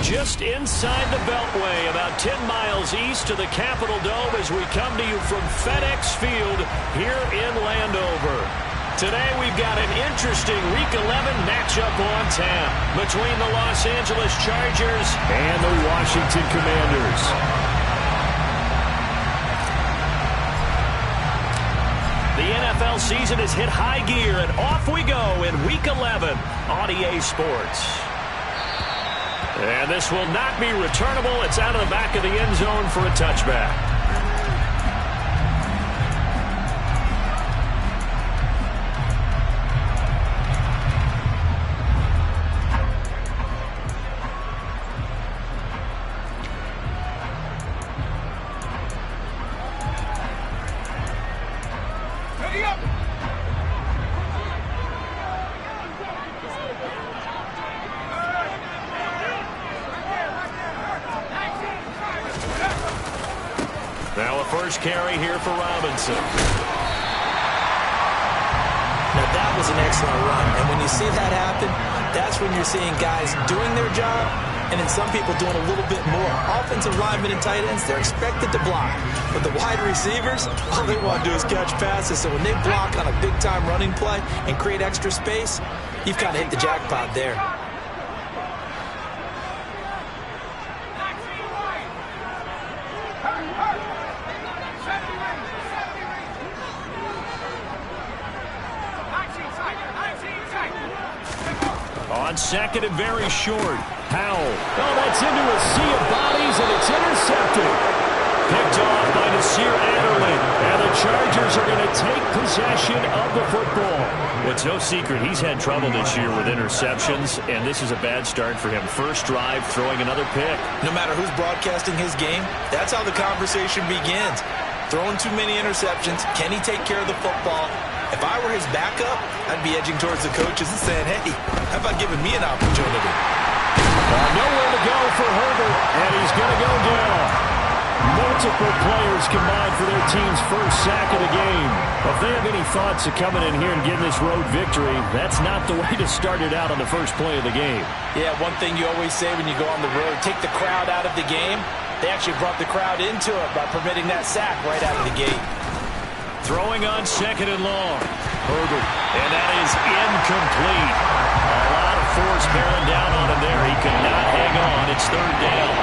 just inside the Beltway, about 10 miles east of the Capitol Dome as we come to you from FedEx Field here in Landover. Today we've got an interesting Week 11 matchup on tap between the Los Angeles Chargers and the Washington Commanders. The NFL season has hit high gear, and off we go in Week 11 on EA Sports. And this will not be returnable. It's out of the back of the end zone for a touchback. Now a first carry here for Robinson. Now that was an excellent run, and when you see that happen, that's when you're seeing guys doing their job, and then some people doing a little bit more. Offensive linemen and tight ends, they're expected to block. But the wide receivers, all they want to do is catch passes. So when they block on a big-time running play and create extra space, you've kind of hit the jackpot there. On second and very short, Howell. Oh, that's into a sea of bodies, and it's intercepted. Picked off by Nasir Adderley, and the Chargers are going to take possession of the football. It's no secret he's had trouble this year with interceptions, and this is a bad start for him. First drive, throwing another pick. No matter who's broadcasting his game, that's how the conversation begins. Throwing too many interceptions. Can he take care of the football? If I were his backup, I'd be edging towards the coaches and saying, hey, how about giving me an opportunity? Nowhere to go for Herbert, and he's going to go down. Multiple players combined for their team's first sack of the game. If they have any thoughts of coming in here and getting this road victory, that's not the way to start it out on the first play of the game. Yeah, one thing you always say when you go on the road, take the crowd out of the game. They actually brought the crowd into it by permitting that sack right out of the gate. Throwing on second and long. Herbert. And that is incomplete. A lot of force bearing down on him there. He could not hang on. It's third down.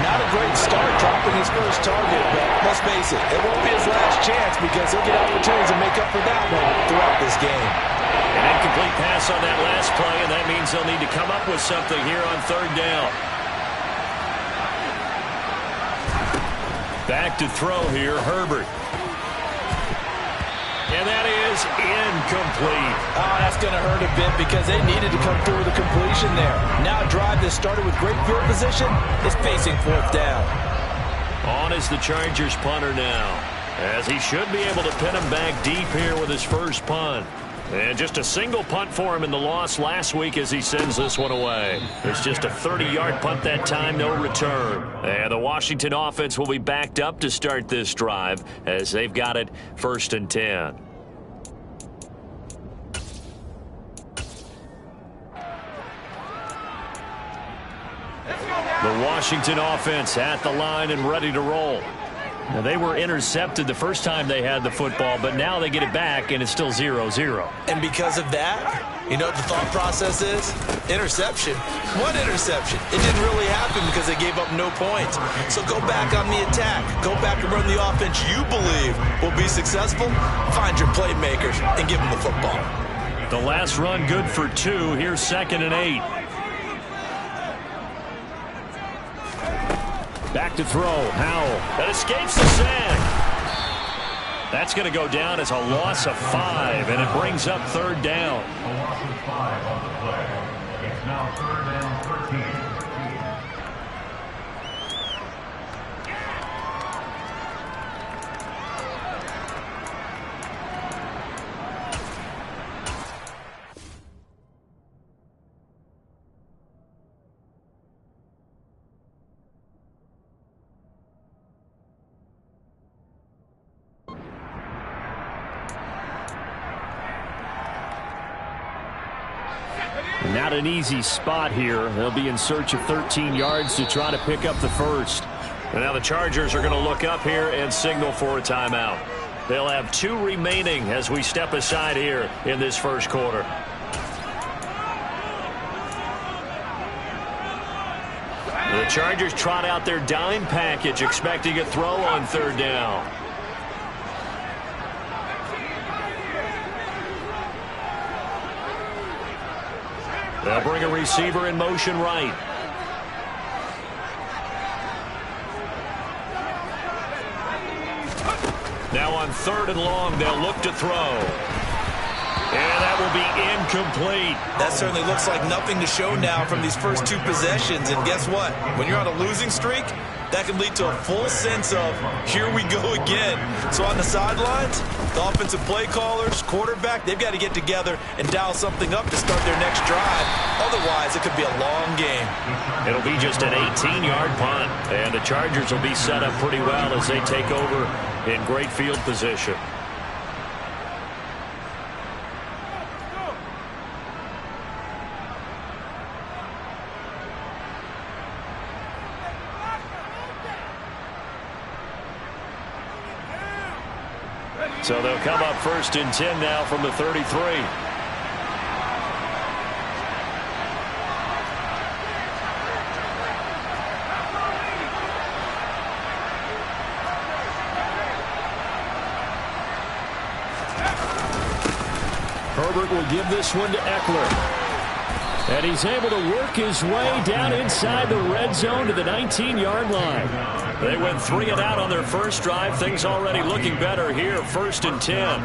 Not a great start dropping his first target, but let's face it, it won't be his last chance because he'll get opportunities to make up for that one throughout this game. An incomplete pass on that last play, and that means they'll need to come up with something here on third down. Back to throw here, Herbert. And that is incomplete. Oh, that's going to hurt a bit because they needed to come through with a completion there. Now a drive that started with great field position is facing fourth down. On is the Chargers punter now, as he should be able to pin him back deep here with his first punt. And just a single punt for him in the loss last week as he sends this one away. It's just a 30-yard punt that time, no return. And the Washington offense will be backed up to start this drive as they've got it first and 10. The Washington offense at the line and ready to roll. Now, they were intercepted the first time they had the football, but now they get it back, and it's still 0-0. And because of that, you know what the thought process is? Interception. What interception? It didn't really happen because they gave up no points. So go back on the attack. Go back and run the offense you believe will be successful. Find your playmakers and give them the football. The last run good for 2. Here's second and 8. Back to throw, Howell. That escapes the sack. That's going to go down as a loss of 5, and it brings up third down. A loss of 5 on the play. It's now third down 13. Not an easy spot here. They'll be in search of 13 yards to try to pick up the first. And now the Chargers are going to look up here and signal for a timeout. They'll have 2 remaining as we step aside here in this first quarter. The Chargers trot out their dime package, expecting a throw on 3rd down. They'll bring a receiver in motion right. Now on 3rd and long, they'll look to throw. And that will be incomplete. That certainly looks like nothing to show now from these first 2 possessions. And guess what? When you're on a losing streak, that can lead to a full sense of, here we go again. So on the sidelines, the offensive play callers, quarterback, they've got to get together and dial something up to start their next drive. Otherwise, it could be a long game. It'll be just an 18-yard punt. And the Chargers will be set up pretty well as they take over in great field position. So they'll come up 1st and 10 now from the 33. Herbert will give this one to Eckler. And he's able to work his way down inside the red zone to the 19-yard line. They went 3 and out on their first drive. Things already looking better here, 1st and 10.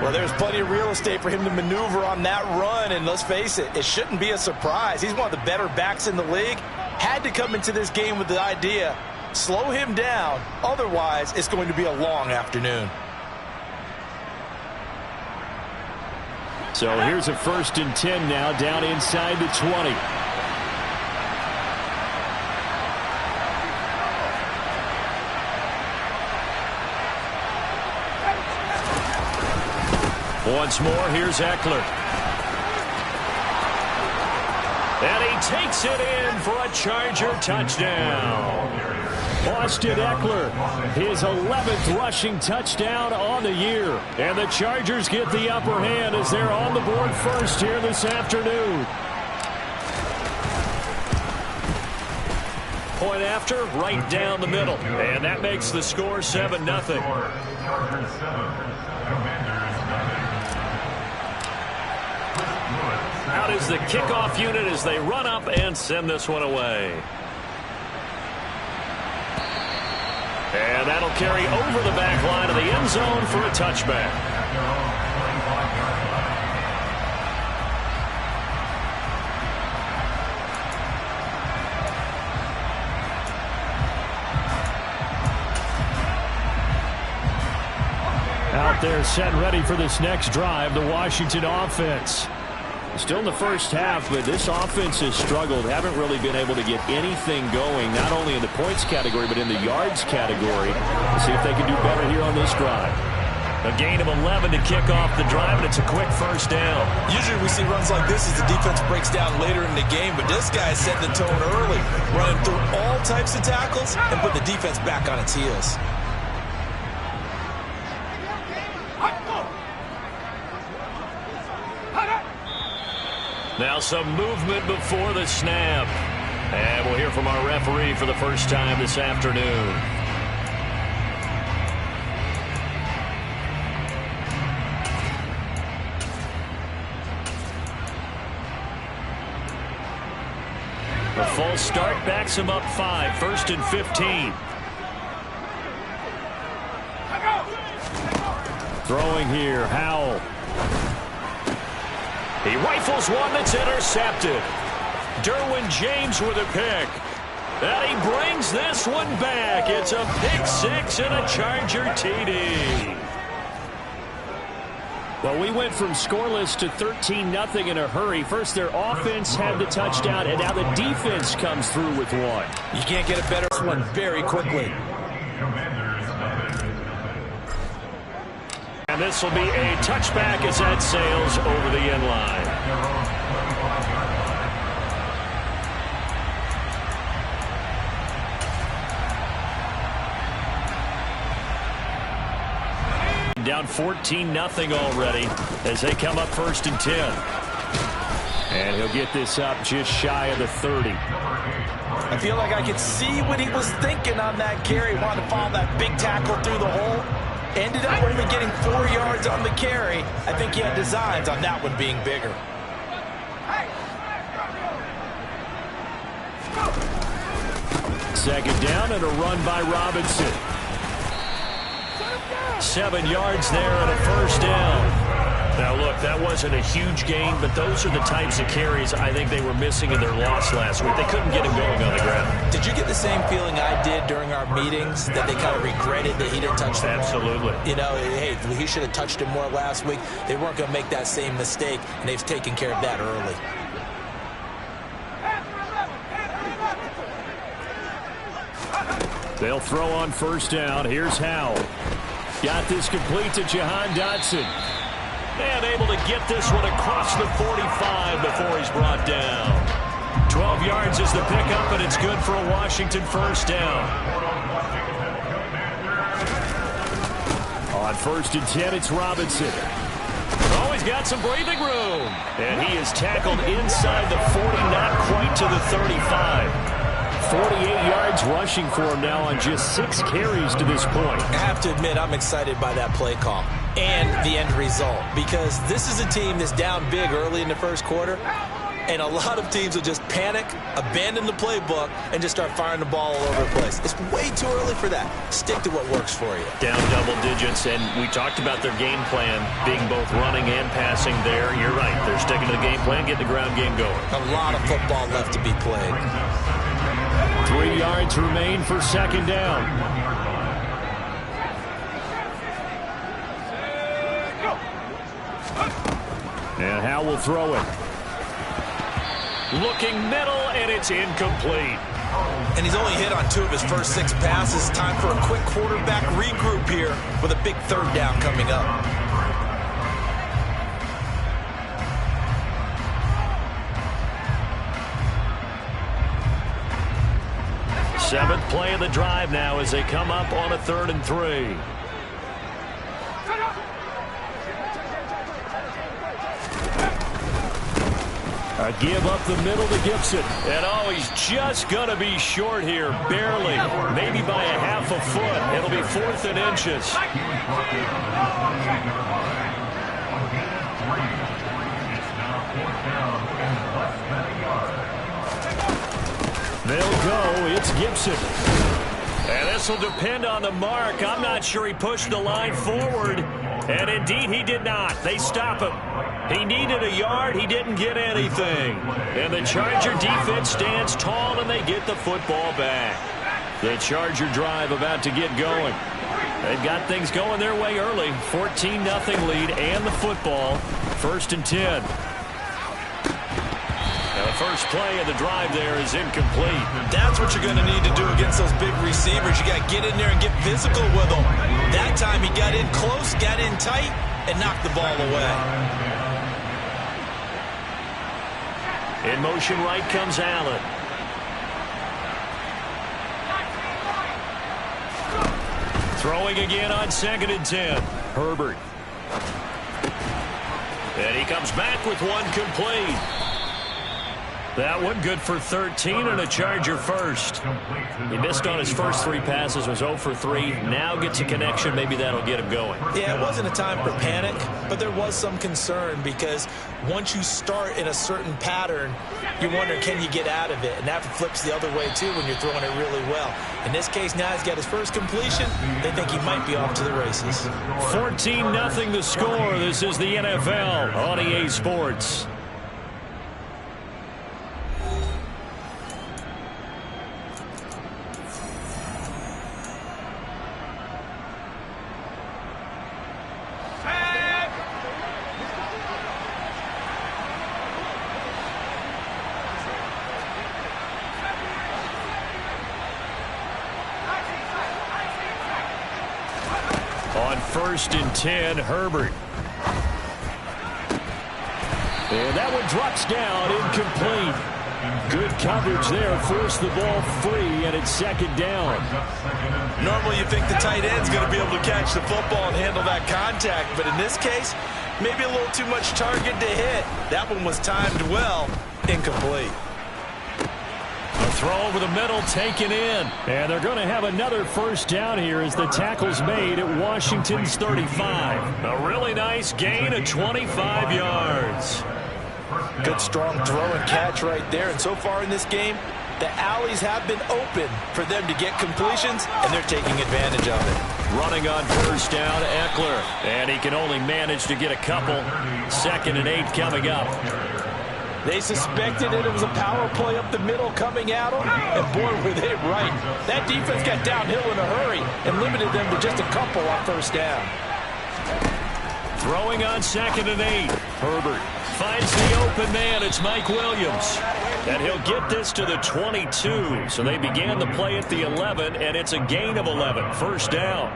Well, there's plenty of real estate for him to maneuver on that run. And let's face it, it shouldn't be a surprise. He's one of the better backs in the league. Had to come into this game with the idea, slow him down. Otherwise, it's going to be a long afternoon. So here's a 1st and 10 now down inside the 20. Once more, here's Eckler. And he takes it in for a Charger touchdown. Austin Eckler, his 11th rushing touchdown on the year. And the Chargers get the upper hand as they're on the board first here this afternoon. Point after, right down the middle. And that makes the score 7-0. Out is the kickoff unit as they run up and send this one away. And that'll carry over the back line of the end zone for a touchback. Out there set ready for this next drive, the Washington offense. Still in the first half, but this offense has struggled. Haven't really been able to get anything going, not only in the points category, but in the yards category. We'll see if they can do better here on this drive. A gain of 11 to kick off the drive, and it's a quick 1st down. Usually we see runs like this as the defense breaks down later in the game, but this guy set the tone early, running through all types of tackles and put the defense back on its heels. Now some movement before the snap. And we'll hear from our referee for the first time this afternoon. The false start backs him up 5, 1st and 15. Throwing here, Howell. He rifles one that's intercepted. Derwin James with a pick. And he brings this one back. It's a pick 6 and a Charger TD. Well, we went from scoreless to 13-0 in a hurry. First, their offense had the touchdown, and now the defense comes through with one. You can't get a better one very quickly. And this will be a touchback as that sails over the end line. down 14-0 already as they come up 1st and 10. And he'll get this up just shy of the 30. I feel like I could see what he was thinking on that carry. Wanted to follow that big tackle through the hole. Ended up only getting 4 yards on the carry. I think he had designs on that one being bigger. Second down and a run by Robinson. 7 yards there and a 1st down. Now, look, that wasn't a huge gain, but those are the types of carries I think they were missing in their loss last week. They couldn't get him going on the ground. Did you get the same feeling I did during our meetings, that they kind of regretted that he didn't touch them? Absolutely. You know, hey, he should have touched him more last week. They weren't going to make that same mistake, and they've taken care of that early. They'll throw on 1st down. Here's Howell. Got this complete to Jahan Dotson. And able to get this one across the 45 before he's brought down. 12 yards is the pickup, and it's good for a Washington 1st down. On 1st and 10, it's Robinson. Oh, he's got some breathing room. And he is tackled inside the 40, not quite to the 35. 48 yards rushing for him now on just 6 carries to this point. I have to admit, I'm excited by that play call and the end result, because this is a team that's down big early in the 1st quarter, and a lot of teams will just panic, abandon the playbook, and just start firing the ball all over the place. It's way too early for that. Stick to what works for you. Down double digits, and we talked about their game plan being both running and passing there. You're right. They're sticking to the game plan, getting the ground game going. A lot of football left to be played. 3 yards remain for 2nd down. And Howell will throw it. Looking middle, and it's incomplete. And he's only hit on 2 of his first 6 passes. Time for a quick quarterback regroup here with a big 3rd down coming up. Seventh play of the drive now as they come up on a 3rd and 3. A give up the middle to Gibson. And oh, he's just going to be short here, barely. Maybe by a half a foot. It'll be 4th and inches. They'll go. It's Gibson. And this will depend on the mark. I'm not sure he pushed the line forward. And indeed, he did not. They stop him. He needed a yard. He didn't get anything. And the Charger defense stands tall, and they get the football back. The Charger drive about to get going. They've got things going their way early. 14-0 lead and the football. 1st and 10. The first play of the drive there is incomplete. That's what you're going to need to do against those big receivers. You got to get in there and get physical with them. That time he got in close, got in tight, and knocked the ball away. In motion right comes Allen. Throwing again on 2nd and 10. Herbert. And he comes back with one complete. That one good for 13 and a Charger 1st. He missed on his first 3 passes, was 0 for 3. Now gets a connection. Maybe that'll get him going. Yeah, it wasn't a time for panic, but there was some concern because once you start in a certain pattern, you wonder, can you get out of it? And that flips the other way, too, when you're throwing it really well. In this case, now he's got his first completion. They think he might be off to the races. 14-0 the score. This is the NFL on EA Sports. On 1st and 10, Herbert. And that one drops down, incomplete. Good coverage there. Forced the ball free, and it's second down. Normally you think the tight end's going to be able to catch the football and handle that contact, but in this case, maybe a little too much target to hit. That one was timed well. Incomplete. A throw over the middle, taken in. And they're going to have another first down here as the tackle's made at Washington's 35. A really nice gain of 25 yards. Good strong throw and catch right there. And so far in this game, the alleys have been open for them to get completions, and they're taking advantage of it. Running on first down, Eckler. And he can only manage to get a couple. 2nd and 8 coming up. They suspected it was a power play up the middle coming at them, and boy, were they right. That defense got downhill in a hurry and limited them to just a couple on first down. Throwing on 2nd and 8. Herbert finds the open man. It's Mike Williams. And he'll get this to the 22. So they began the play at the 11, and it's a gain of 11. First down.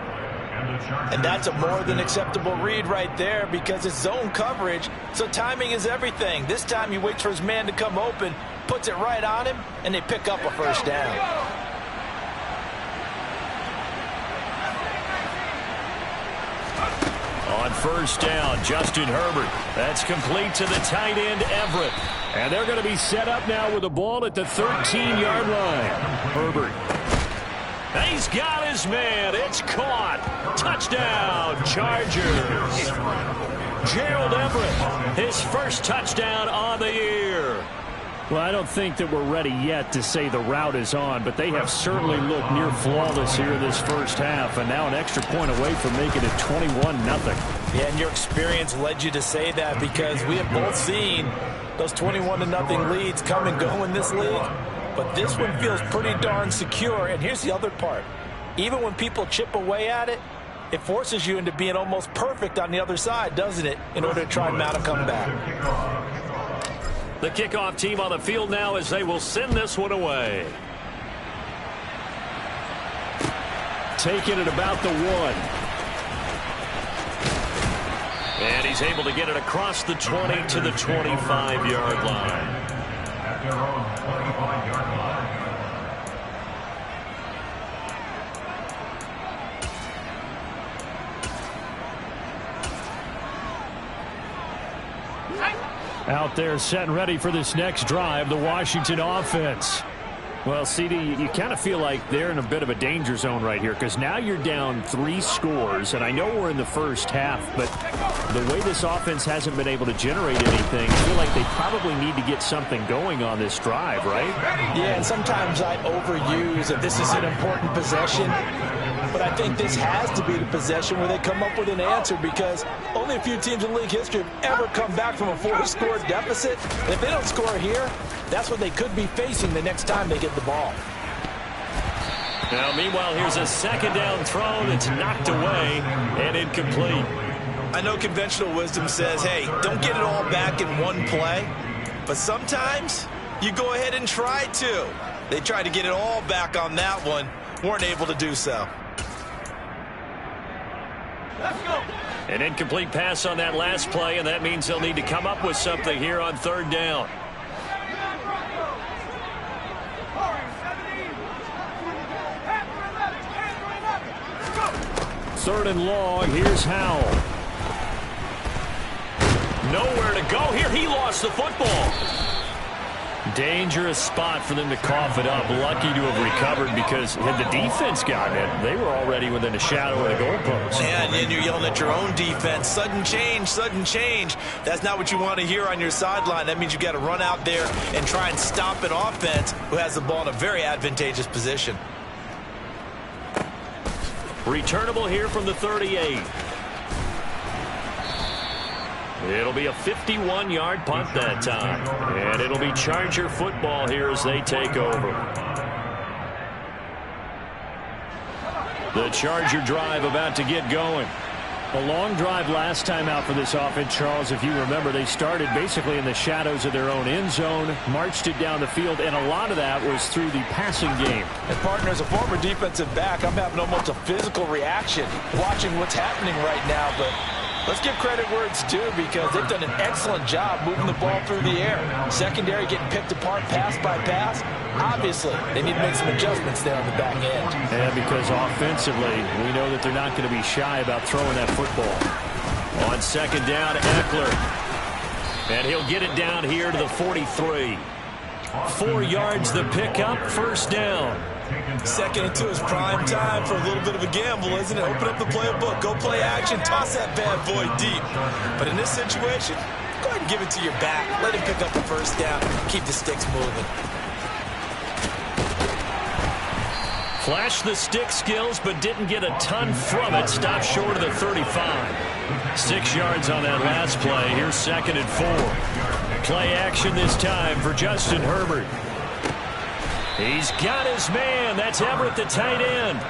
And that's a more than acceptable read right there because it's zone coverage, so timing is everything. This time he waits for his man to come open, puts it right on him, and they pick up a first down. On first down, Justin Herbert. That's complete to the tight end, Everett. And they're going to be set up now with the ball at the 13-yard line. Herbert. He's got his man. It's caught. Touchdown, Chargers. Gerald Everett, his first touchdown on the year. Well, I don't think that we're ready yet to say the route is on, but they have certainly looked near flawless here in this first half, and now an extra point away from making it 21-0. Yeah, and your experience led you to say that because we have both seen those 21-0 leads come and go in this league. But this one feels pretty darn secure. And here's the other part. Even when people chip away at it, it forces you into being almost perfect on the other side, doesn't it, in order to try and mount a comeback. The kickoff team on the field now as they will send this one away. Taking it about the 1. And he's able to get it across the 20 to the 25-yard line. At their own 25-yard line. Out there set and ready for this next drive, the Washington offense. Well, CD, you kind of feel like they're in a bit of a danger zone right here because now you're down 3 scores, and I know we're in the first half, but the way this offense hasn't been able to generate anything, I feel like they probably need to get something going on this drive, right? Yeah, and sometimes I overuse that this is an important possession, but I think this has to be the possession where they come up with an answer because only a few teams in league history have ever come back from a 4-score deficit. And if they don't score here, that's what they could be facing the next time they get the ball. Now, meanwhile, here's a second down throw that's knocked away and incomplete. I know conventional wisdom says, hey, don't get it all back in one play. But sometimes you go ahead and try to. They tried to get it all back on that one. Weren't able to do so. Let's go. An incomplete pass on that last play, and that means they'll need to come up with something here on third down. Third and long, here's Howell. Nowhere to go here. He lost the football. Dangerous spot for them to cough it up. Lucky to have recovered because had the defense gotten it, they were already within a shadow of the goalpost. Yeah, and then you're yelling at your own defense. Sudden change, sudden change. That's not what you want to hear on your sideline. That means you've got to run out there and try and stop an offense who has the ball in a very advantageous position. Returnable here from the 38. It'll be a 51-yard punt that time. And it'll be Charger football here as they take over. The Charger drive about to get going. A long drive last time out for this offense, Charles. If you remember, they started basically in the shadows of their own end zone, marched it down the field, and a lot of that was through the passing game. And partner, as a former defensive back, I'm having almost a physical reaction watching what's happening right now, but Let's give credit where it's due because they've done an excellent job moving the ball through the air. Secondary getting picked apart pass by pass. Obviously, they need to make some adjustments there on the back end. And because offensively, we know that they're not going to be shy about throwing that football. On second down, Eckler. And he'll get it down here to the 43. 4 yards the pickup, first down. Second and 2 is prime time for a little bit of a gamble, isn't it? Open up the playbook, go play action, toss that bad boy deep. But in this situation, go ahead and give it to your back. Let him pick up the first down. Keep the sticks moving. Flashed the stick skills, but didn't get a ton from it. Stopped short of the 35. 6 yards on that last play. Here's second and 4. Play action this time for Justin Herbert. He's got his man. That's Everett, the tight end.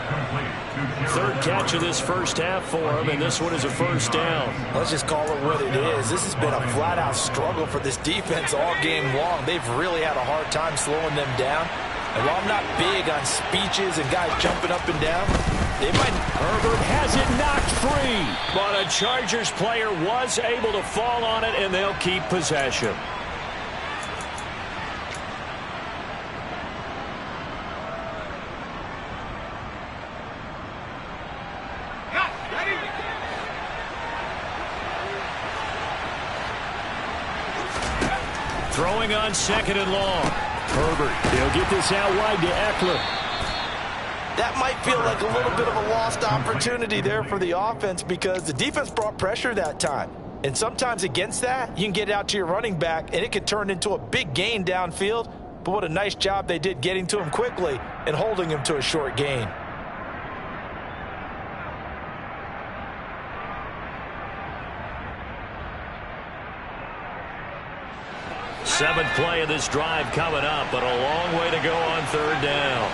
Third catch of this first half for him, and this one is a first down. Let's just call it what it is. This has been a flat-out struggle for this defense all game long. They've really had a hard time slowing them down. And while I'm not big on speeches and guys jumping up and down, they might... Herbert has it knocked free. But a Chargers player was able to fall on it, and they'll keep possession. Throwing on second and long. Herbert, he'll get this out wide to Eckler. That might feel like a little bit of a lost opportunity there for the offense because the defense brought pressure that time. And sometimes against that, you can get it out to your running back, and it could turn into a big gain downfield. But what a nice job they did getting to him quickly and holding him to a short gain. Seventh play of this drive coming up, but a long way to go on third down.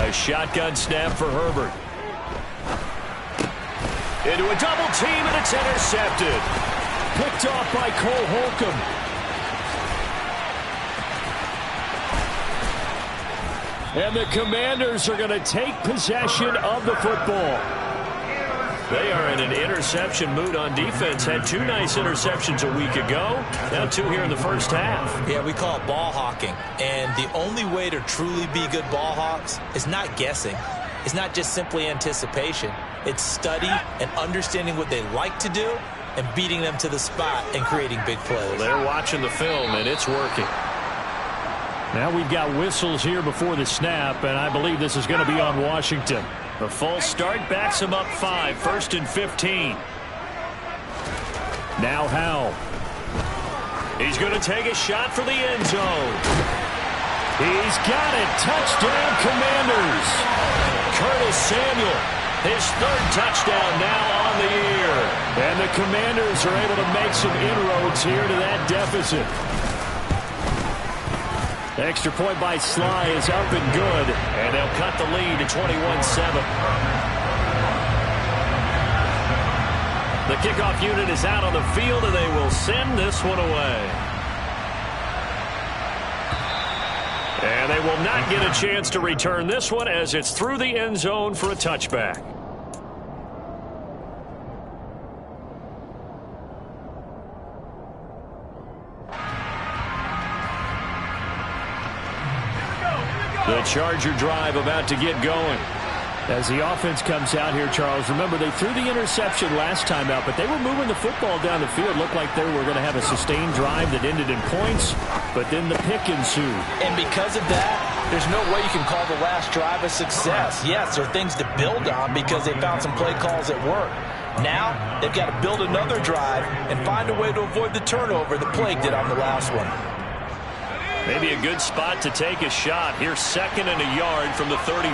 A shotgun snap for Herbert. Into a double team, and it's intercepted. Picked off by Cole Holcomb. And the Commanders are going to take possession of the football. They are in an interception mood on defense. Had 2 nice interceptions a week ago. Now 2 here in the first half. Yeah, we call it ball hawking. And the only way to truly be good ball hawks is not guessing. It's not just simply anticipation. It's study and understanding what they like to do and beating them to the spot and creating big plays. Well, they're watching the film, and it's working. Now we've got whistles here before the snap, and I believe this is going to be on Washington. The false start backs him up 5, first and 15. Now Howell. He's going to take a shot for the end zone. He's got it. Touchdown, Commanders. Curtis Samuel, his 3rd touchdown now on the year. And the Commanders are able to make some inroads here to that deficit. Extra point by Sly is up and good, and they'll cut the lead to 21-7. The kickoff unit is out on the field, and they will send this one away. And they will not get a chance to return this one as it's through the end zone for a touchback. The Charger drive about to get going. As the offense comes out here, Charles, remember they threw the interception last time out, but they were moving the football down the field. Looked like they were going to have a sustained drive that ended in points, but then the pick ensued. And because of that, there's no way you can call the last drive a success. Yes, there are things to build on because they found some play calls that work. Now, they've got to build another drive and find a way to avoid the turnover that plagued it on the last one. Maybe a good spot to take a shot. Here's 2nd and a yard from the 34.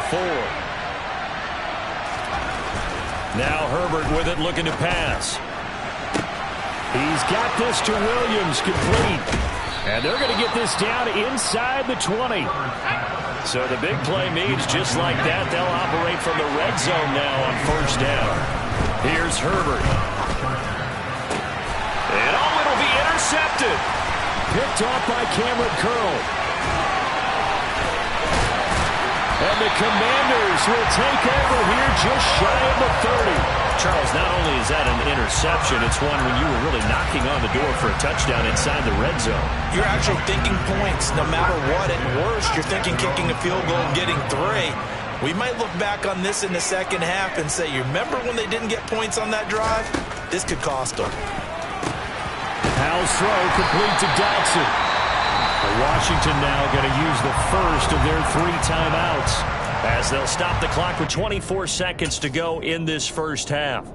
Now Herbert with it, looking to pass. He's got this to Williams, complete. And they're going to get this down inside the 20. So the big play means just like that, they'll operate from the red zone now on first down. Here's Herbert. And it'll be intercepted. Picked off by Cameron Curl. And the Commanders will take over here just shy of the 30. Charles, not only is that an interception, it's one when you were really knocking on the door for a touchdown inside the red zone. You're actually thinking points no matter what. At worst, you're thinking kicking a field goal and getting 3. We might look back on this in the second half and say, you remember when they didn't get points on that drive? This could cost them. Howell's throw complete to Dodson. Washington now going to use the first of their 3 timeouts as they'll stop the clock with 24 seconds to go in this first half.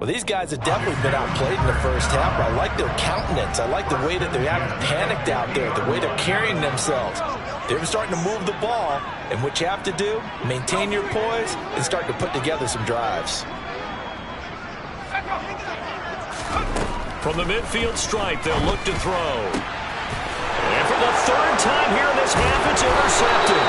Well, these guys have definitely been outplayed in the first half. I like their countenance. I like the way that they haven't panicked out there, the way they're carrying themselves. They're starting to move the ball, and what you have to do, maintain your poise and start to put together some drives. From the midfield stripe, they'll look to throw. And for the 3rd time here in this half, it's intercepted.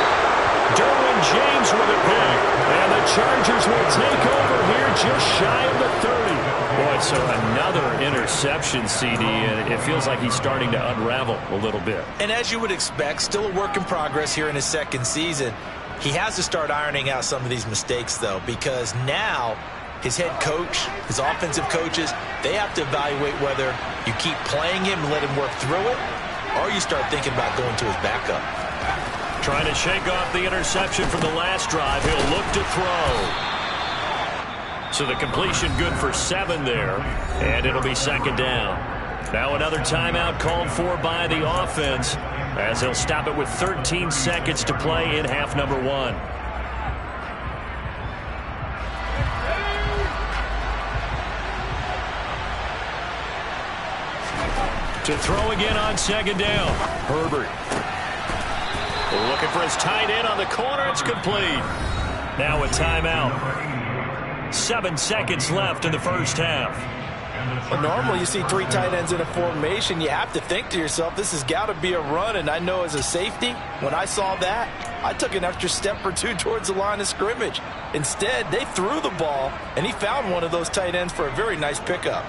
Derwin James with a pick. And the Chargers will take over here just shy of the 30. Boy, so another interception, CD, and it feels like he's starting to unravel a little bit. And as you would expect, still a work in progress here in his 2nd season. He has to start ironing out some of these mistakes, though, because now his head coach, his offensive coaches, they have to evaluate whether you keep playing him and let him work through it, or you start thinking about going to his backup. Trying to shake off the interception from the last drive. He'll look to throw. So the completion good for 7 there, and it'll be 2nd down. Now another timeout called for by the offense as they'll stop it with 13 seconds to play in half number 1. To throw again on 2nd down. Herbert. Looking for his tight end on the corner. It's complete. Now a timeout. 7 seconds left in the first half. Well, normally you see 3 tight ends in a formation. You have to think to yourself, this has got to be a run. And I know as a safety, when I saw that, I took an extra step or 2 towards the line of scrimmage. Instead, they threw the ball, and he found one of those tight ends for a very nice pickup.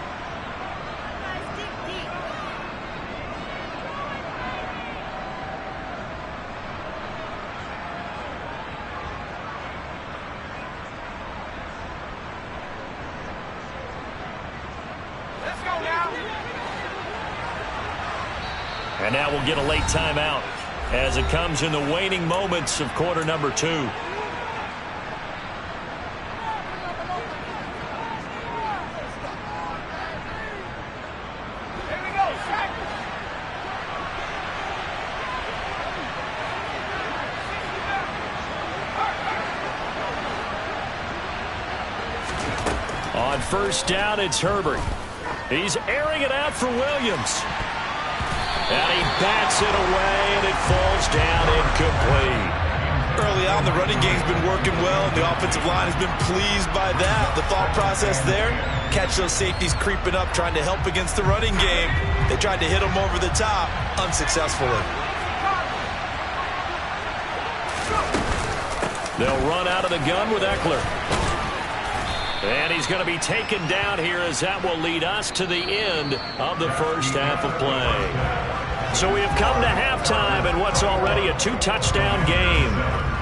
And now we'll get a late timeout as it comes in the waning moments of quarter number 2. On 1st down, it's Herbert. He's airing it out for Williams. And he bats it away, and it falls down incomplete. Early on, the running game's been working well, and the offensive line has been pleased by that. The thought process there, catch those safeties creeping up, trying to help against the running game. They tried to hit them over the top, unsuccessfully. They'll run out of the gun with Eckler. And he's going to be taken down here as that will lead us to the end of the first half of play. So we have come to halftime in what's already a 2-touchdown game.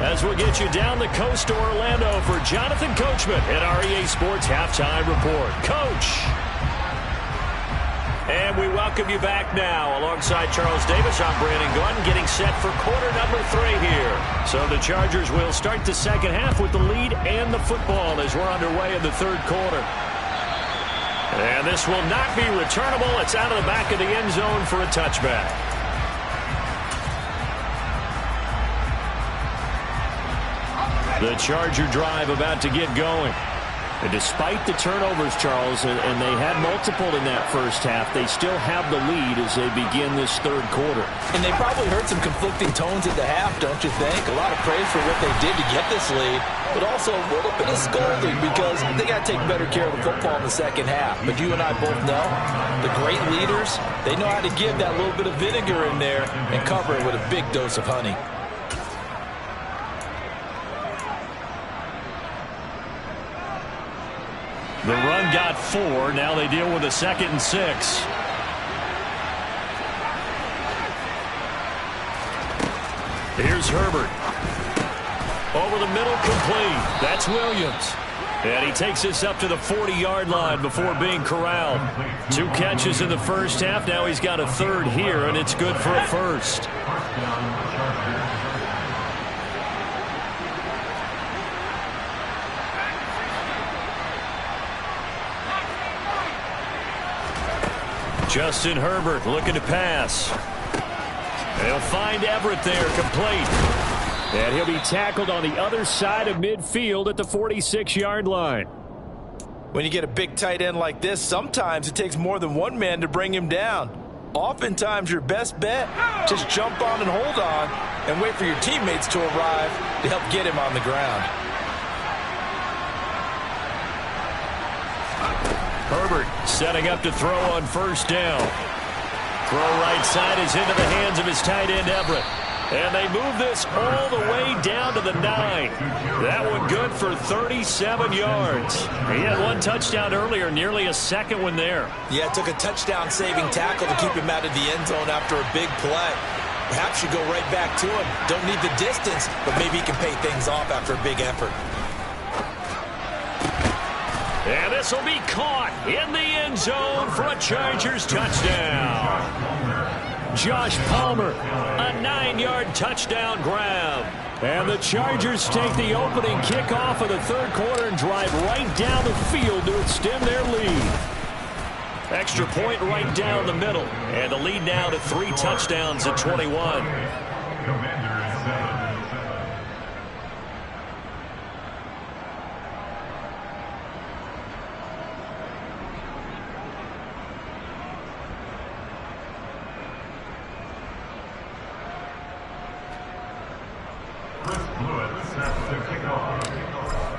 As we'll get you down the coast to Orlando for Jonathan Coachman at our EA Sports Halftime Report. Coach! And we welcome you back now. Alongside Charles Davis, I'm Brandon Gunn, getting set for quarter number 3 here. So the Chargers will start the second half with the lead and the football as we're underway in the 3rd quarter. And this will not be returnable. It's out of the back of the end zone for a touchback. The Charger drive about to get going. And despite the turnovers, Charles, and they had multiple in that first half, they still have the lead as they begin this 3rd quarter. And they probably heard some conflicting tones at the half, don't you think? A lot of praise for what they did to get this lead, but also a little bit of scolding because they got to take better care of the football in the second half. But you and I both know the great leaders, they know how to give that little bit of vinegar in there and cover it with a big dose of honey. The run got 4. Now they deal with a 2nd and 6. Here's Herbert. Over the middle, complete. That's Williams. And he takes this up to the 40-yard line before being corralled. 2 catches in the first half. Now he's got a third here, and it's good for a first. Justin Herbert looking to pass. They'll find Everett there, complete. And he'll be tackled on the other side of midfield at the 46-yard line. When you get a big tight end like this, sometimes it takes more than one man to bring him down. Oftentimes, your best bet, just jump on and hold on and wait for your teammates to arrive to help get him on the ground. Herbert setting up to throw on first down. Throw right side is into the hands of his tight end, Everett. And they move this all the way down to the 9. That one good for 37 yards. He had 1 touchdown earlier, nearly a second one there. Yeah, it took a touchdown-saving tackle to keep him out of the end zone after a big play. Perhaps you go right back to him. Don't need the distance, but maybe he can pay things off after a big effort. And this will be caught in the end zone for a Chargers touchdown. Josh Palmer, a 9-yard touchdown grab. And the Chargers take the opening kickoff of the third quarter and drive right down the field to extend their lead. Extra point right down the middle. And the lead now to 3 touchdowns at 21.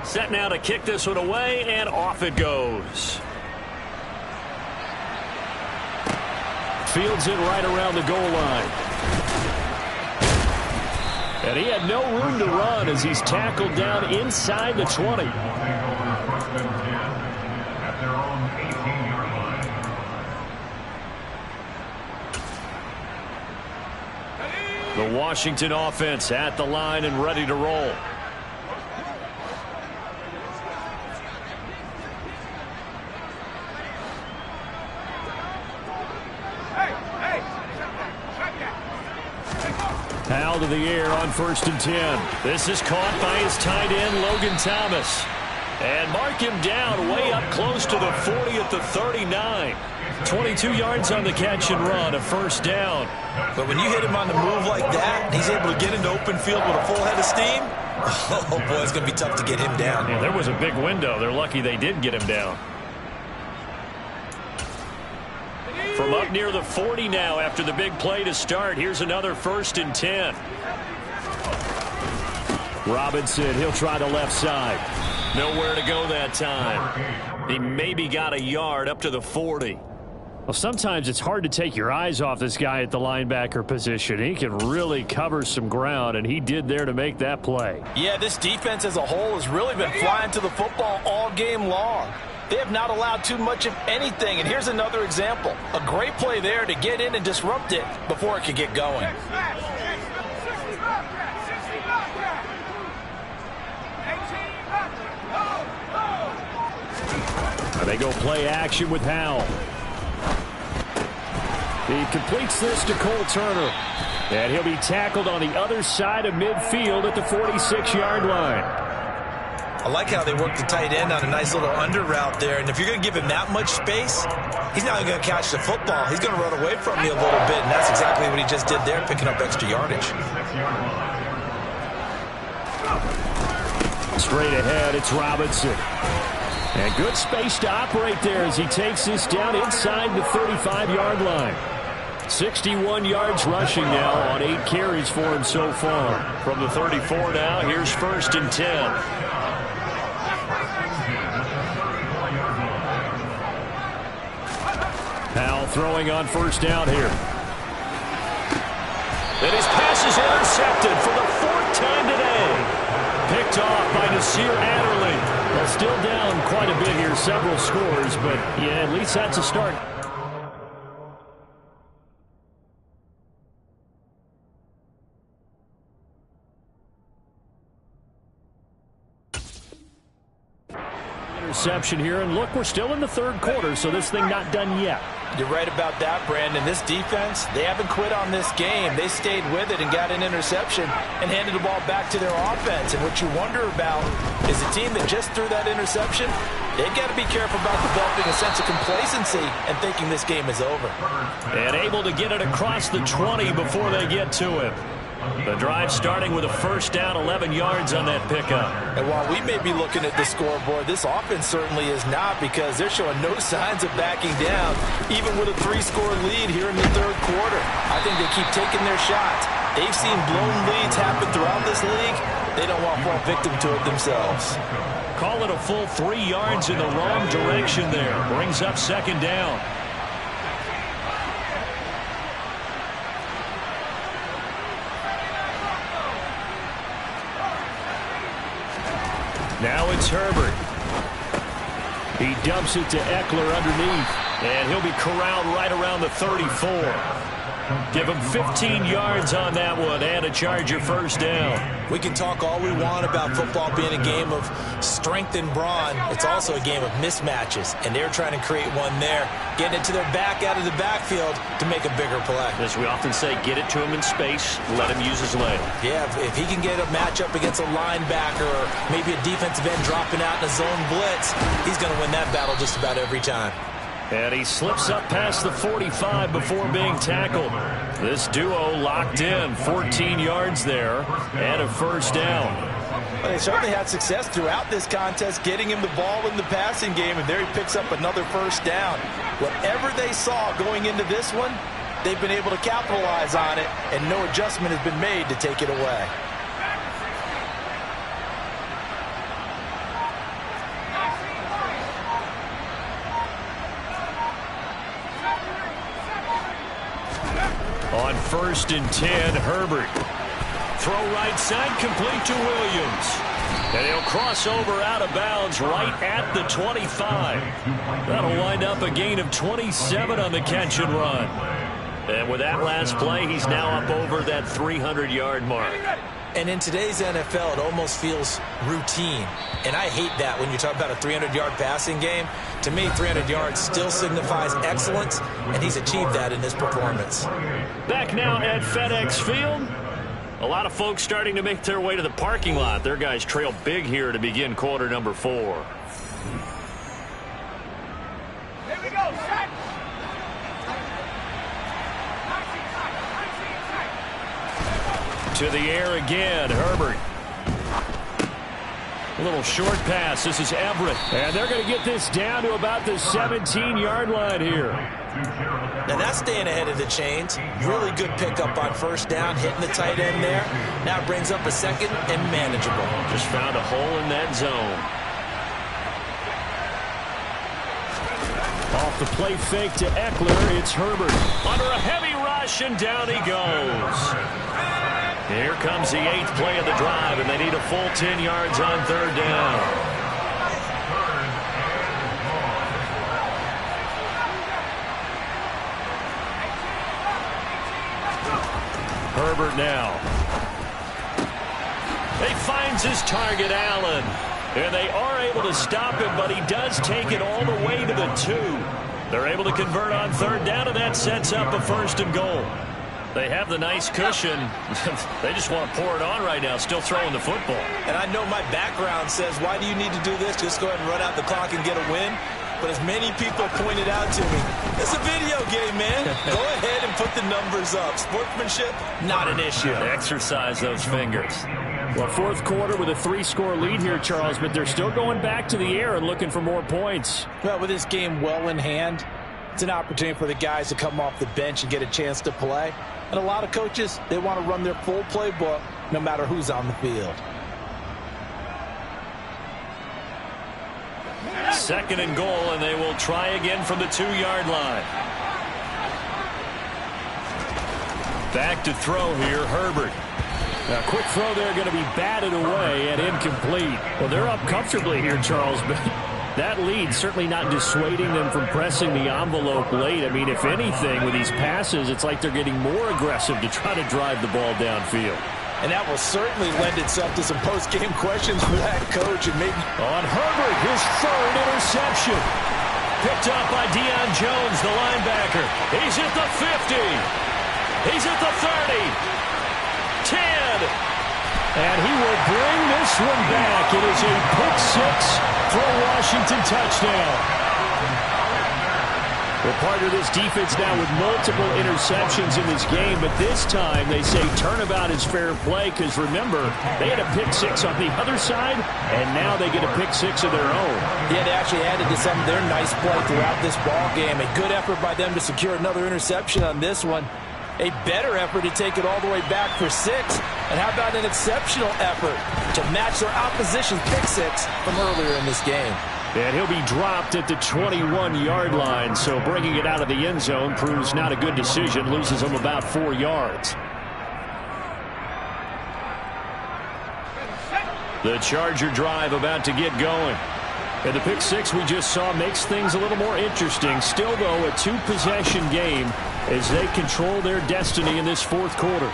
Set now to kick this one away, and off it goes. Fields it right around the goal line. And he had no room to run as he's tackled down inside the 20. The Washington offense at the line and ready to roll. Powell to the air on 1st and 10. This is caught by his tight end, Logan Thomas. And mark him down way up close to the 40 at the 39. 22 yards on the catch and run, a first down. But when you hit him on the move like that, he's able to get into open field with a full head of steam. Oh, boy, it's going to be tough to get him down. Yeah, there was a big window. They're lucky they did get him down. From up near the 40 now after the big play to start. Here's another 1st and 10. Robinson, he'll try the left side. Nowhere to go that time. He maybe got a yard up to the 40. Well, sometimes it's hard to take your eyes off this guy at the linebacker position. He can really cover some ground, and he did there to make that play. Yeah, this defense as a whole has really been flying to the football all game long. They have not allowed too much of anything, and here's another example. A great play there to get in and disrupt it before it could get going. They go play action with Howell. He completes this to Cole Turner. And he'll be tackled on the other side of midfield at the 46-yard line. I like how they work the tight end on a nice little under route there. And if you're going to give him that much space, he's not going to catch the football. He's going to run away from you a little bit, and that's exactly what he just did there, picking up extra yardage. Straight ahead, it's Robinson. And good space to operate there as he takes this down inside the 35-yard line. 61 yards rushing now on 8 carries for him so far. From the 34 now, here's 1st and 10. Powell throwing on 1st down here. And his pass is intercepted for the 4th time today. Picked off by Nasir Adderley. Well, still down quite a bit here, several scores, but yeah, at least that's a start. interception here, and look, we're still in the third quarter, so this thing not done yet. You're right about that, Brandon. This defense, they haven't quit on this game. They stayed with it and got an interception and handed the ball back to their offense. And what you wonder about is a team that just threw that interception, they've got to be careful about developing a sense of complacency and thinking this game is over. And able to get it across the 20 before they get to him. The drive starting with a first down, 11 yards on that pickup. And while we may be looking at the scoreboard, this offense certainly is not, because they're showing no signs of backing down, even with a 3-score lead here in the third quarter. I think they keep taking their shots. They've seen blown leads happen throughout this league. They don't want to fall victim to it themselves. Call it a full 3 yards in the wrong direction there. Brings up second down. Now it's Herbert. He dumps it to Eckler underneath, and he'll be corralled right around the 34. Give him 15 yards on that one and a Charger first down. We can talk all we want about football being a game of strength and brawn. It's also a game of mismatches, and they're trying to create one there, getting it to their back out of the backfield to make a bigger play. As we often say, get it to him in space, let him use his leg. Yeah, if he can get a matchup against a linebacker or maybe a defensive end dropping out in a zone blitz, he's going to win that battle just about every time. And he slips up past the 45 before being tackled. This duo locked in, 14 yards there, and a first down. Well, they certainly had success throughout this contest, getting him the ball in the passing game, and there he picks up another first down. Whatever they saw going into this one, they've been able to capitalize on it, and no adjustment has been made to take it away. On 1st and 10, Herbert. Throw right side, complete to Williams. And he'll cross over out of bounds right at the 25. That'll wind up a gain of 27 on the catch and run. And with that last play, he's now up over that 300-yard mark. And in today's NFL, it almost feels routine. And I hate that when you talk about a 300-yard passing game. To me, 300 yards still signifies excellence, and he's achieved that in his performance. Back now at FedEx Field. A lot of folks starting to make their way to the parking lot. Their guys trail big here to begin quarter number 4. Here we go, set. To the air again, Herbert. A little short pass. This is Everett. And they're going to get this down to about the 17-yard line here. Now that's staying ahead of the chains. Really good pickup on first down, hitting the tight end there. Now it brings up a second and manageable. Just found a hole in that zone. Off the play fake to Eckler, it's Herbert. Under a heavy rush, and down he goes. Here comes the 8th play of the drive, and they need a full 10 yards on 3rd down. Herbert now. He finds his target, Allen. And they are able to stop him, but he does take it all the way to the 2. They're able to convert on 3rd down, and that sets up a 1st and goal. They have the nice cushion. They just want to pour it on right now, still throwing the football. And I know my background says, why do you need to do this? Just go ahead and run out the clock and get a win. But as many people pointed out to me, it's a video game, man. Go ahead and put the numbers up. Sportsmanship, not an issue. Exercise those fingers. Well, 4th quarter with a 3-score lead here, Charles, but they're still going back to the air and looking for more points. Well, with this game well in hand, it's an opportunity for the guys to come off the bench and get a chance to play. And a lot of coaches, they want to run their full playbook no matter who's on the field. 2nd and goal, and they will try again from the 2-yard line. Back to throw here, Herbert. Now, quick throw there, going to be batted away and incomplete. Well, they're up comfortably here, Charles, but that lead certainly not dissuading them from pressing the envelope late. I mean, if anything, with these passes, it's like they're getting more aggressive to try to drive the ball downfield. And that will certainly lend itself to some post-game questions for that coach. And maybe on Herbert, his third interception. Picked up by Deion Jones, the linebacker. He's at the 50. He's at the 30. 10. And he will bring this one back. It is a pick six for a Washington touchdown. Well, part of this defense now with multiple interceptions in this game, but this time they say turnabout is fair play because, remember, they had a pick six on the other side, and now they get a pick six of their own. Yeah, they actually added to some of their nice play throughout this ball game. A good effort by them to secure another interception on this one. A better effort to take it all the way back for 6. And how about an exceptional effort to match their opposition's pick six from earlier in this game? And he'll be dropped at the 21-yard line, so bringing it out of the end zone proves not a good decision, loses him about 4 yards. The Charger drive about to get going. And the pick six we just saw makes things a little more interesting. Still, though, a 2-possession game as they control their destiny in this fourth quarter.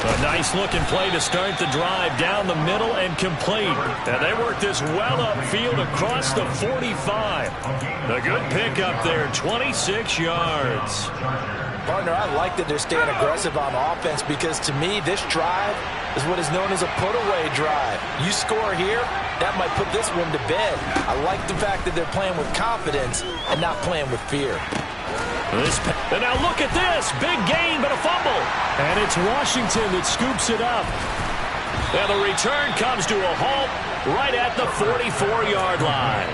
A nice-looking play to start the drive down the middle and complete. And they work this well upfield across the 45. A good pick up there, 26 yards. Partner, I like that they're staying aggressive on offense because, to me, this drive is what is known as a put-away drive. You score here, that might put this one to bed. I like the fact that they're playing with confidence and not playing with fear. And now look at this. Big gain, but a fumble. And it's Washington that scoops it up. And the return comes to a halt right at the 44-yard line.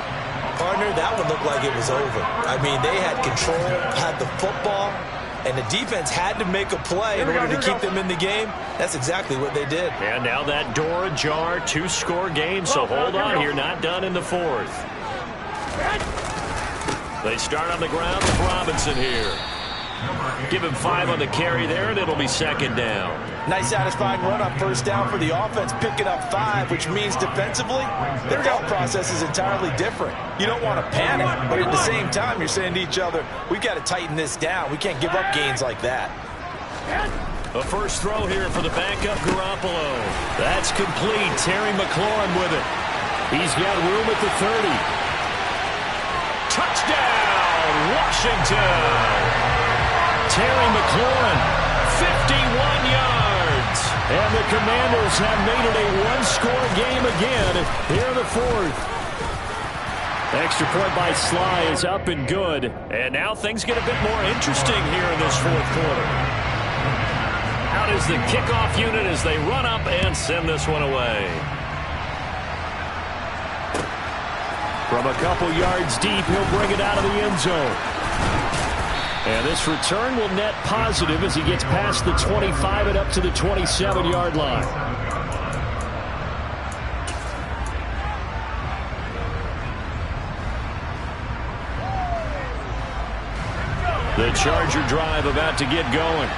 Partner, that one looked like it was over. I mean, they had control, had the football, and the defense had to make a play in order to keep them in the game. That's exactly what they did. And now that door ajar, 2-score game, so hold on here, not done in the fourth. They start on the ground with Robinson here. Give him 5 on the carry there, and it'll be second down. Nice satisfying run on first down for the offense, picking up 5, which means defensively, their thought process is entirely different. You don't want to panic, but at the same time, you're saying to each other, we've got to tighten this down. We can't give up gains like that. A first throw here for the backup Garoppolo. That's complete. Terry McLaurin with it. He's got room at the 30. Touchdown, Washington. Terry McLaurin, 51 yards. And the Commanders have made it a 1-score game again here in the fourth. Extra point by Sly is up and good. And now things get a bit more interesting here in this fourth quarter. Out is the kickoff unit as they run up and send this one away. From a couple yards deep, he'll bring it out of the end zone. And this return will net positive as he gets past the 25 and up to the 27-yard line. The Charger drive about to get going.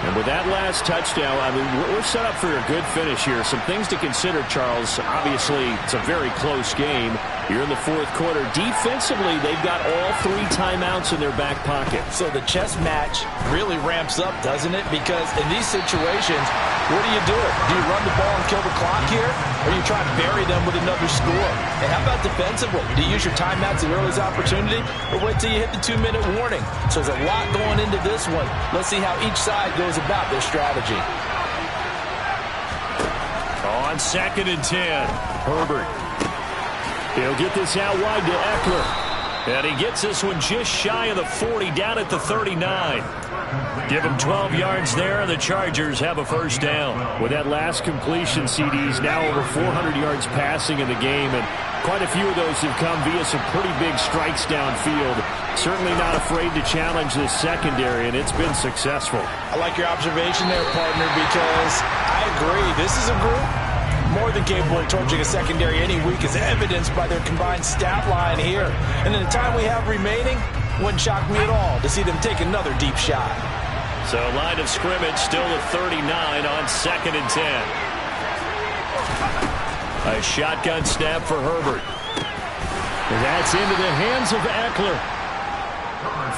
And with that last touchdown, I mean, we're set up for a good finish here. Some things to consider, Charles. Obviously, it's a very close game. You're in the fourth quarter. Defensively, they've got all 3 timeouts in their back pocket. So the chess match really ramps up, doesn't it? Because in these situations, what do you do? Do you run the ball and kill the clock here? Or you try to bury them with another score? And how about defensively? Do you use your timeouts at the earliest opportunity? Or wait till you hit the 2-minute warning? So there's a lot going into this one. Let's see how each side goes about their strategy. On 2nd and 10, Herbert. He'll get this out wide to Eckler. And he gets this one just shy of the 40, down at the 39. Give him 12 yards there, and the Chargers have a first down. With that last completion, CD's now over 400 yards passing in the game, and quite a few of those have come via some pretty big strikes downfield. Certainly not afraid to challenge this secondary, and it's been successful. I like your observation there, partner, because I agree. This is a group more than capable of torching a secondary any week, as evidenced by their combined stat line here. And in the time we have remaining, wouldn't shock me at all to see them take another deep shot. So line of scrimmage still at 39 on 2nd and 10. A shotgun snap for Herbert. That's into the hands of Eckler.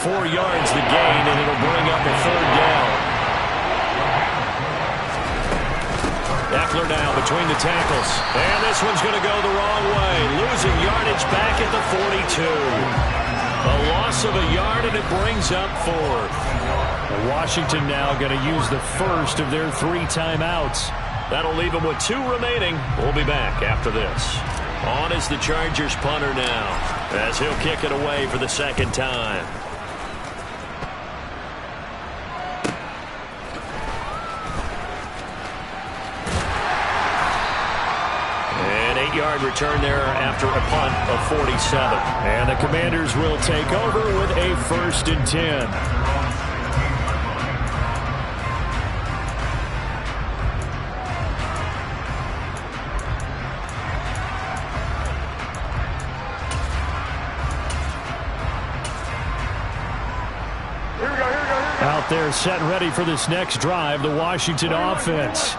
4 yards the gain, and it'll bring up a 3rd down. Eckler now between the tackles. And this one's going to go the wrong way. Losing yardage back at the 42. A loss of a yard, and it brings up fourth. Washington now going to use the first of their 3 timeouts. That'll leave them with 2 remaining. We'll be back after this. On is the Chargers punter now, as he'll kick it away for the second time. An 8-yard return there after a punt of 47. And the Commanders will take over with a 1st and 10. Out there set and ready for this next drive, the Washington offense.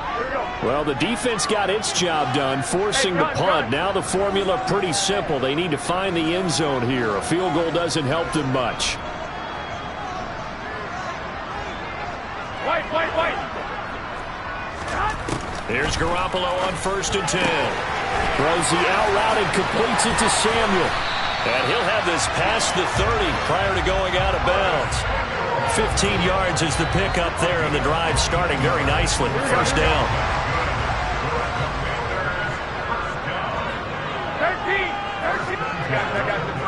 Well, the defense got its job done, forcing the punt. Now the formula pretty simple. They need to find the end zone here. A field goal doesn't help them much. Wait. Here's Garoppolo on 1st and 10. Throws the out route and completes it to Samuel. And he'll have this past the 30 prior to going out of bounds. 15 yards is the pickup there, and the drive starting very nicely. First down. 13. I got this.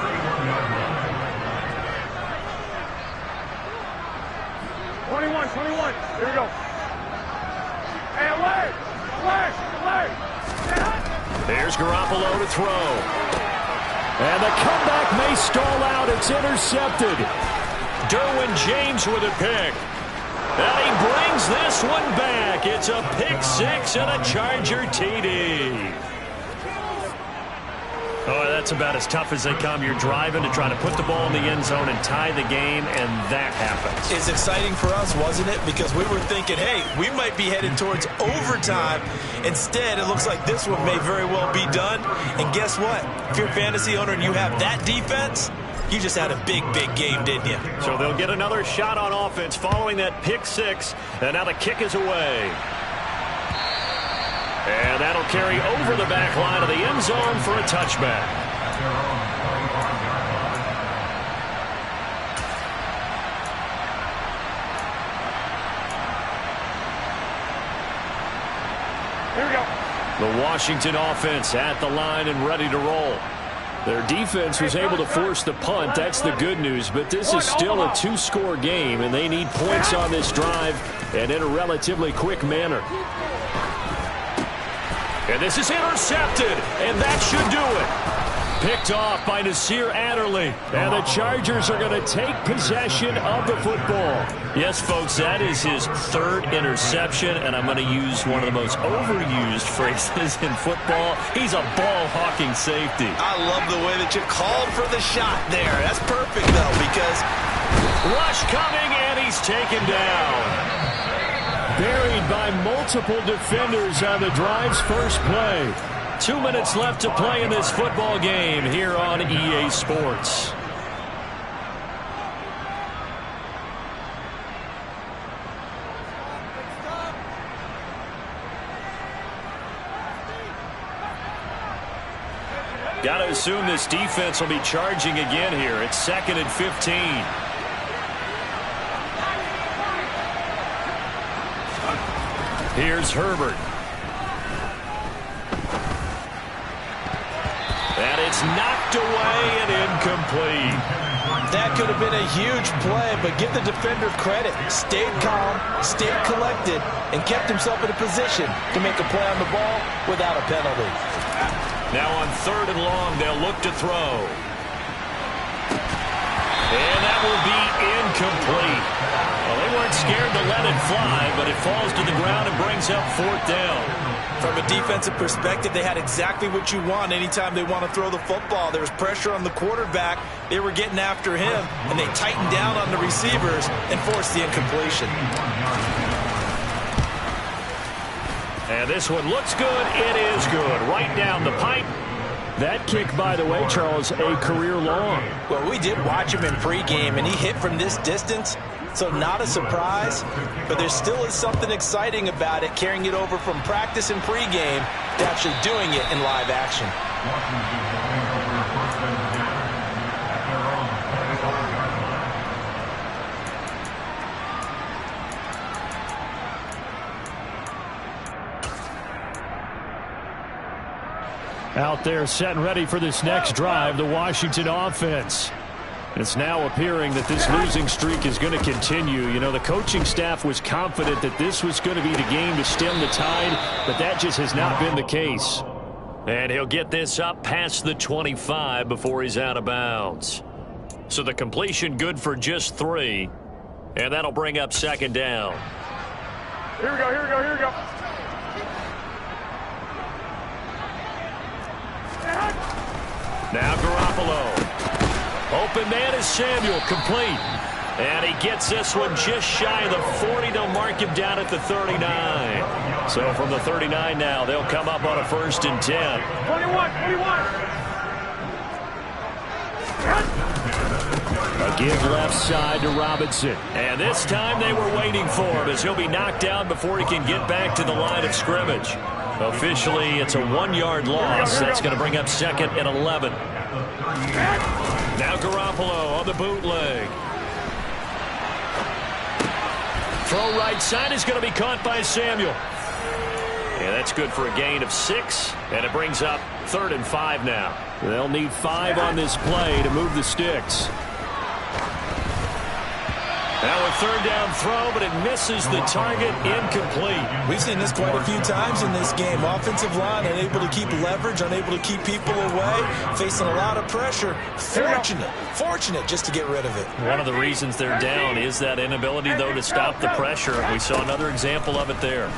21. Here we go. Hey, away. There's Garoppolo to throw. And the comeback may stall out. It's intercepted. Derwin James with a pick. And he brings this one back. It's a pick 6 and a Charger TD. Oh, that's about as tough as they come. You're driving to try to put the ball in the end zone and tie the game, and that happens. It's exciting for us, wasn't it? Because we were thinking, hey, we might be headed towards overtime. Instead, it looks like this one may very well be done. And guess what? If you're a fantasy owner and you have that defense, you just had a big game, didn't you? So they'll get another shot on offense following that pick 6, and now the kick is away. And that'll carry over the back line of the end zone for a touchback. Here we go. The Washington offense at the line and ready to roll. Their defense was able to force the punt. That's the good news. But this is still a 2-score game, and they need points on this drive and in a relatively quick manner. And this is intercepted, and that should do it. Picked off by Nasir Adderley. And the Chargers are going to take possession of the football. Yes, folks, that is his 3rd interception, and I'm going to use one of the most overused phrases in football. He's a ball-hawking safety. I love the way that you called for the shot there. That's perfect, though, because rush coming, and he's taken down. Buried by multiple defenders on the drive's first play. 2 minutes left to play in this football game here on EA Sports. Got to assume this defense will be charging again here. It's 2nd and 15. Here's Herbert. And it's knocked away and incomplete. that could have been a huge play, but give the defender credit. Stayed calm, stayed collected, and kept himself in a position to make a play on the ball without a penalty. Now on 3rd and long, they'll look to throw. And that will be incomplete. Well, they weren't scared to let it fly, but it falls to the ground and brings up 4th down. From a defensive perspective, they had exactly what you want anytime they want to throw the football. There was pressure on the quarterback. They were getting after him, and they tightened down on the receivers and forced the incompletion. And this one looks good. It is good. Right down the pipe. That kick, by the way, Charles, a career long. Well, we did watch him in pregame, and he hit from this distance, so not a surprise. But there still is something exciting about it, carrying it over from practice and pregame to actually doing it in live action. Out there set and ready for this next drive, the Washington offense. It's now appearing that this losing streak is going to continue. You know, the coaching staff was confident that this was going to be the game to stem the tide, but that just has not been the case. And he'll get this up past the 25 before he's out of bounds. So the completion good for just 3, and that'll bring up second down. Here we go, here we go, here we go. Now Garoppolo. Open man is Samuel, complete. And he gets this one just shy of the 40. They'll mark him down at the 39. So from the 39 now, they'll come up on a 1st and 10. 21. A give left side to Robinson. And this time they were waiting for him as he'll be knocked down before he can get back to the line of scrimmage. Officially, it's a 1-yard loss. That's going to bring up 2nd and 11. Now Garoppolo on the bootleg. Throw right side is going to be caught by Samuel. And that's good for a gain of 6. And it brings up 3rd and 5 now. They'll need 5 on this play to move the sticks. Now a 3rd down throw, but it misses the target, incomplete. We've seen this quite a few times in this game. Offensive line unable to keep leverage, unable to keep people away, facing a lot of pressure. Fortunate just to get rid of it. One of the reasons they're down is that inability, though, to stop the pressure. We saw another example of it there.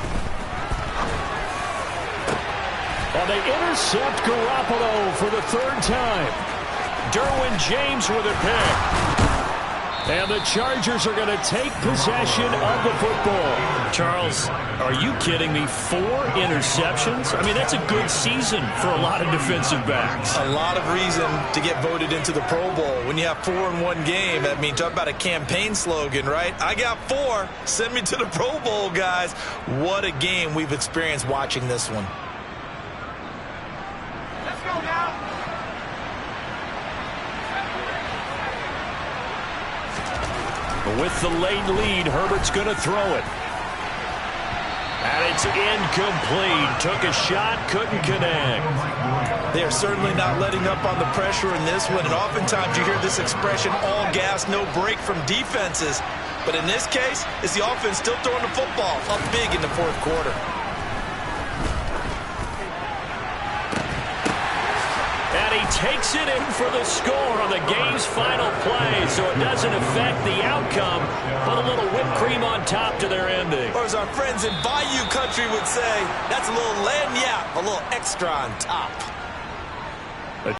And they intercept Garoppolo for the 3rd time. Derwin James with a pick. And the Chargers are going to take possession of the football. Charles, are you kidding me? 4 interceptions? I mean, that's a good season for a lot of defensive backs. A lot of reason to get voted into the Pro Bowl. When you have 4 in one game, I mean, talk about a campaign slogan, right? I got 4. Send me to the Pro Bowl, guys. What a game we've experienced watching this one. Let's go now. With the late lead, Herbert's going to throw it. And it's incomplete. Took a shot, couldn't connect. They are certainly not letting up on the pressure in this one. And oftentimes you hear this expression, all gas, no break from defenses. But in this case, it's the offense still throwing the football up big in the 4th quarter. And he takes it in for the score on the game's final play, so it doesn't affect the outcome, but a little whipped cream on top to their ending. Or as our friends in Bayou Country would say, that's a little lagniappe, a little extra on top.